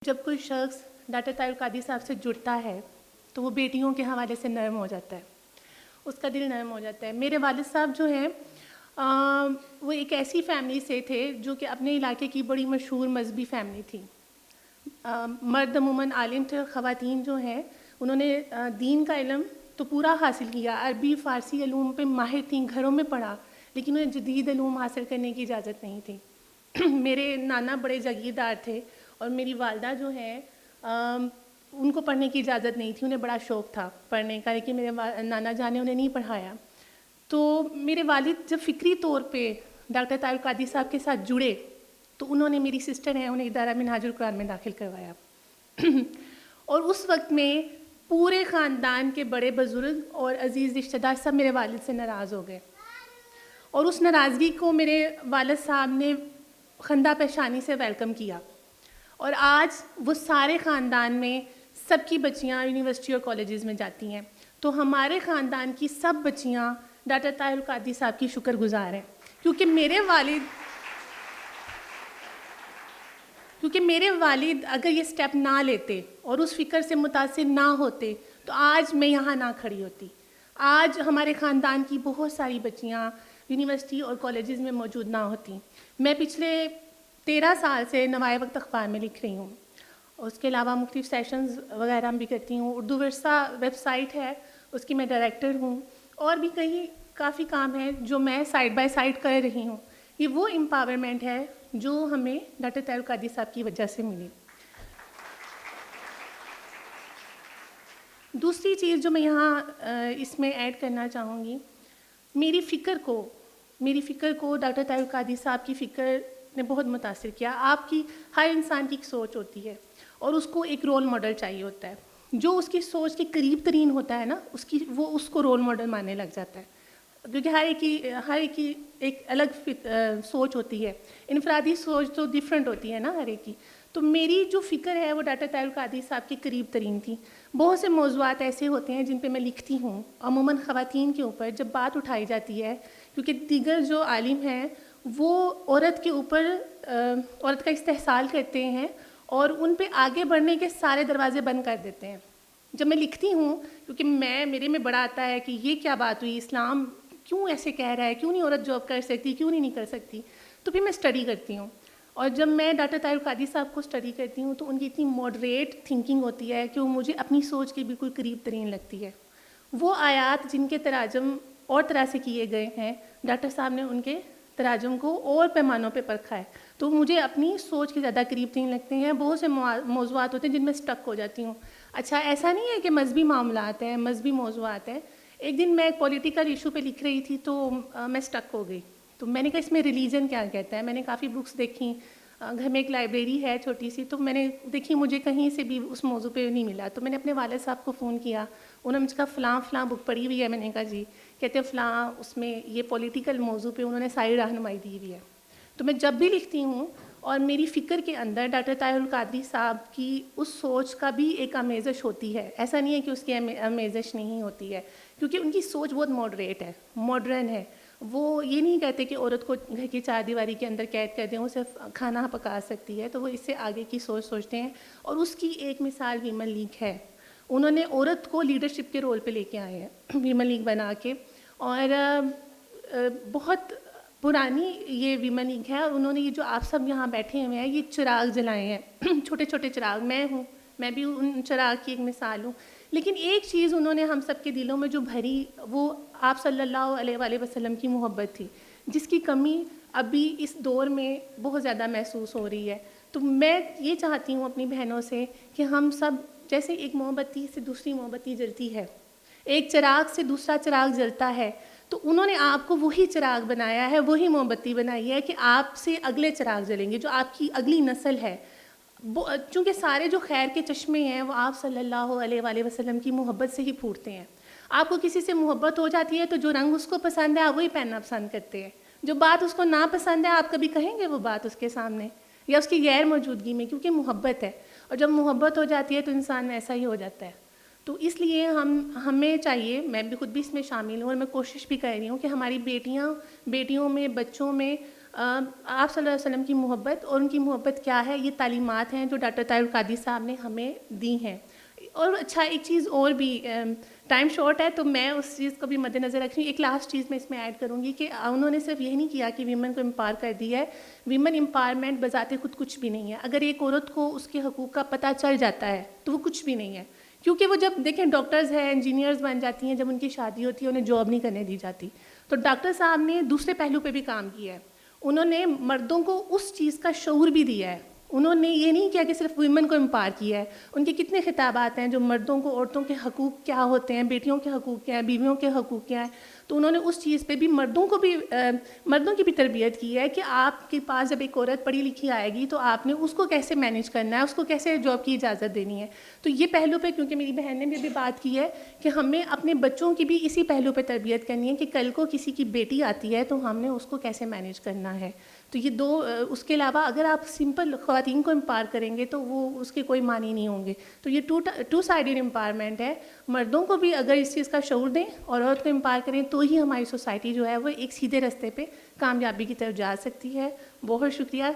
جب کوئی شخص ڈاکٹر طاہر القادری صاحب سے جڑتا ہے تو وہ بیٹیوں کے حوالے سے نرم ہو جاتا ہے، اس کا دل نرم ہو جاتا ہے۔ میرے والد صاحب جو ہیں وہ ایک ایسی فیملی سے تھے جو کہ اپنے علاقے کی بڑی مشہور مذہبی فیملی تھی۔ مرد عموماً عالم تھے اور خواتین جو ہیں انہوں نے دین کا علم تو پورا حاصل کیا، عربی فارسی علوم پہ ماہر تھیں، گھروں میں پڑھا، لیکن انہیں جدید علوم حاصل کرنے کی اجازت نہیں تھی۔ میرے نانا بڑے جاگیردار تھے اور میری والدہ جو ہیں ان کو پڑھنے کی اجازت نہیں تھی، انہیں بڑا شوق تھا پڑھنے کا، لیکن میرے نانا جان نے انہیں نہیں پڑھایا۔ تو میرے والد جب فکری طور پہ ڈاکٹر طاہر القادری صاحب کے ساتھ جڑے تو انہوں نے، میری سسٹر ہیں، انہیں ادارہ منہاج القرآن میں داخل کروایا۔ اور اس وقت میں پورے خاندان کے بڑے بزرگ اور عزیز رشتہ دار سب میرے والد سے ناراض ہو گئے، اور اس ناراضگی کو میرے والد صاحب نے خندہ پیشانی سے ویلکم کیا، اور آج وہ سارے خاندان میں سب کی بچیاں یونیورسٹی اور کالجز میں جاتی ہیں۔ تو ہمارے خاندان کی سب بچیاں ڈاکٹر طاہر القادری صاحب کی شکر گزار ہیں، کیونکہ میرے والد اگر یہ سٹیپ نہ لیتے اور اس فکر سے متاثر نہ ہوتے تو آج میں یہاں نہ کھڑی ہوتی۔ آج ہمارے خاندان کی بہت ساری بچیاں یونیورسٹی اور کالجز میں موجود نہ ہوتی۔ میں پچھلے 13 سال سے نوائے وقت اخبار میں لکھ رہی ہوں، اس کے علاوہ مختلف سیشنز وغیرہ بھی کرتی ہوں۔ اردو ورثہ ویب سائٹ ہے، اس کی میں ڈائریکٹر ہوں، اور بھی کافی کام ہیں جو میں سائڈ بائی سائڈ کر رہی ہوں۔ یہ وہ امپاورمنٹ ہے جو ہمیں ڈاکٹر طاہر القادری صاحب کی وجہ سے ملی۔ دوسری چیز جو میں یہاں اس میں ایڈ کرنا چاہوں گی، میری فکر کو ڈاکٹر طاہر القادری صاحب کی فکر نے بہت متاثر کیا۔ آپ کی ہر انسان کی ایک سوچ ہوتی ہے اور اس کو ایک رول ماڈل چاہیے ہوتا ہے، جو اس کی سوچ کے قریب ترین ہوتا ہے نا، وہ اس کو رول ماڈل ماننے لگ جاتا ہے، کیونکہ ہر ایک کی ایک الگ سوچ ہوتی ہے، انفرادی سوچ تو ڈفرینٹ ہوتی ہے نا ہر ایک کی۔ تو میری جو فکر ہے وہ ڈاکٹر طاہر القادری صاحب کے قریب ترین تھی۔ بہت سے موضوعات ایسے ہوتے ہیں جن پہ میں لکھتی ہوں، عموماً خواتین کے اوپر جب بات اٹھائی جاتی ہے، کیونکہ دیگر جو عالم ہیں وہ عورت کے اوپر عورت کا استحصال کرتے ہیں اور ان پہ آگے بڑھنے کے سارے دروازے بند کر دیتے ہیں۔ جب میں لکھتی ہوں، کیونکہ میرے میں بڑا آتا ہے کہ یہ کیا بات ہوئی، اسلام کیوں ایسے کہہ رہا ہے، کیوں نہیں عورت جاب کر سکتی، کیوں نہیں کر سکتی، تو پھر میں اسٹڈی کرتی ہوں۔ اور جب میں ڈاکٹر طاہر القادری صاحب کو اسٹڈی کرتی ہوں تو ان کی اتنی ماڈریٹ تھنکنگ ہوتی ہے کہ وہ مجھے اپنی سوچ کے بالکل قریب ترین لگتی ہے۔ وہ آیات جن کے تراجم اور طرح سے کیے گئے ہیں، ڈاکٹر صاحب نے ان کے تراجم کو اور پیمانوں پہ پرکھا ہے، تو مجھے اپنی سوچ کے زیادہ قریب ترین لگتے ہیں۔ بہت سے موضوعات ہوتے ہیں جن میں اسٹک ہو جاتی ہوں۔ اچھا، ایسا نہیں ہے کہ مذہبی معاملات ہیں، مذہبی موضوعات ہیں۔ ایک دن میں ایک پولیٹیکل ایشو پہ لکھ رہی تھی تو میں اسٹک ہو گئی، تو میں نے کہا اس میں ریلیجن کیا کہتا ہے۔ میں نے کافی بکس دیکھیں، گھر میں ایک لائبریری ہے چھوٹی سی، تو میں نے دیکھی، مجھے کہیں سے بھی اس موضوع پہ نہیں ملا، تو میں نے اپنے والد صاحب کو فون کیا، انہوں نے مجھے کہا فلاں بک پڑھی ہوئی ہے۔ میں نے کہا جی، کہتے ہیں فلاں اس میں یہ پولیٹیکل موضوع پہ انہوں نے ساری رہنمائی دی ہوئی ہے۔ تو میں جب بھی لکھتی ہوں اور میری فکر کے اندر ڈاکٹر طاہر القادری صاحب کی اس سوچ کا بھی ایک آمیزش ہوتی ہے، ایسا نہیں ہے کہ اس کی آمیزش نہیں ہوتی ہے، کیونکہ ان کی سوچ بہت ماڈریٹ ہے، ماڈرن ہے۔ وہ یہ نہیں کہتے کہ عورت کو گھر کی چار دیواری کے اندر قید کر دیں، وہ صرف کھانا پکا سکتی ہے، تو وہ اس سے آگے کی سوچ سوچتے ہیں۔ اور اس کی ایک مثال ویمن لیگ ہے، انہوں نے عورت کو لیڈرشپ کے رول پہ لے کے آئے ہیں ویمن لیگ بنا کے، اور بہت پرانی یہ ویمن لیگ ہے، اور انہوں نے یہ جو آپ سب یہاں بیٹھے ہوئے ہیں یہ چراغ جلائے ہیں، چھوٹے چھوٹے چراغ، میں بھی ان چراغ کی ایک مثال ہوں۔ لیکن ایک چیز انہوں نے ہم سب کے دلوں میں جو بھری، وہ آپ صلی اللہ علیہ وآلہ وسلم کی محبت تھی، جس کی کمی ابھی اس دور میں بہت زیادہ محسوس ہو رہی ہے۔ تو میں یہ چاہتی ہوں اپنی بہنوں سے کہ ہم سب جیسے ایک موم بتی سے دوسری موم بتی جلتی ہے، ایک چراغ سے دوسرا چراغ جلتا ہے، تو انہوں نے آپ کو وہی چراغ بنایا ہے، وہی موم بتی بنائی ہے کہ آپ سے اگلے چراغ جلیں گے، جو آپ کی اگلی نسل ہے۔ چونکہ سارے جو خیر کے چشمے ہیں وہ آپ صلی اللہ علیہ وآلہ وسلم کی محبت سے ہی پھوٹتے ہیں۔ آپ کو کسی سے محبت ہو جاتی ہے تو جو رنگ اس کو پسند ہے آپ وہی پہننا پسند کرتے ہیں، جو بات اس کو نا پسند ہے آپ کبھی کہیں گے وہ بات اس کے سامنے یا اس کی غیر موجودگی میں، کیونکہ محبت ہے، اور جب محبت ہو جاتی ہے تو انسان ایسا ہی ہو جاتا ہے۔ تو اس لیے ہمیں چاہیے، میں بھی خود بھی اس میں شامل ہوں اور میں کوشش بھی کر رہی ہوں کہ ہماری بیٹیوں میں، بچوں میں آپ صلی اللہ علیہ وسلم کی محبت، اور ان کی محبت کیا ہے، یہ تعلیمات ہیں جو ڈاکٹر طاہر القادری صاحب نے ہمیں دی ہیں. اور اچھا ایک چیز اور بھی، ٹائم شارٹ ہے تو میں اس چیز کو بھی مد نظر رکھ رہی ہوں. ایک لاسٹ چیز میں اس میں ایڈ کروں گی کہ انہوں نے صرف یہی نہیں کیا کہ ویمن کو امپاور کر دیا ہے. ویمن امپاورمنٹ بذات خود کچھ بھی نہیں ہے. اگر ایک عورت کو اس کے حقوق کا پتہ چل جاتا ہے تو وہ کچھ بھی نہیں ہے. کیونکہ وہ جب دیکھیں ڈاکٹرز ہیں، انجینئرز بن جاتی ہیں، جب ان کی شادی ہوتی ہے انہیں جاب نہیں کرنے دی جاتی. تو ڈاکٹر صاحب نے دوسرے پہلو پہ بھی کام کیا ہے. انہوں نے مردوں کو اس چیز کا شعور بھی دیا ہے. انہوں نے یہ نہیں کیا کہ صرف ویمن کو امپاور کیا ہے. ان کے کتنے خطابات ہیں جو مردوں کو، عورتوں کے حقوق کیا ہوتے ہیں، بیٹیوں کے حقوق کیا ہیں، بیویوں کے حقوق کیا ہیں. تو انہوں نے اس چیز پہ بھی مردوں کی بھی تربیت کی ہے کہ آپ کے پاس جب ایک عورت پڑھی لکھی آئے گی تو آپ نے اس کو کیسے مینیج کرنا ہے، اس کو کیسے جاب کی اجازت دینی ہے. تو یہ پہلو پہ، کیونکہ میری بہن نے بھی بات کی ہے کہ ہمیں اپنے بچوں کی بھی اسی پہلو پہ تربیت کرنی ہے کہ کل کو کسی کی بیٹی آتی ہے تو ہم نے اس کو کیسے مینیج کرنا ہے. تو یہ دو، اس کے علاوہ اگر آپ سمپل خواتین کو امپاور کریں گے تو وہ اس کے کوئی معنی نہیں ہوں گے. تو یہ ٹو سائیڈڈ امپاورمنٹ ہے. مردوں کو بھی اگر اس چیز کا شعور دیں اور عورت کو امپاور کریں تو ہی ہماری سوسائٹی جو ہے وہ ایک سیدھے راستے پہ کامیابی کی طرف جا سکتی ہے. بہت شکریہ.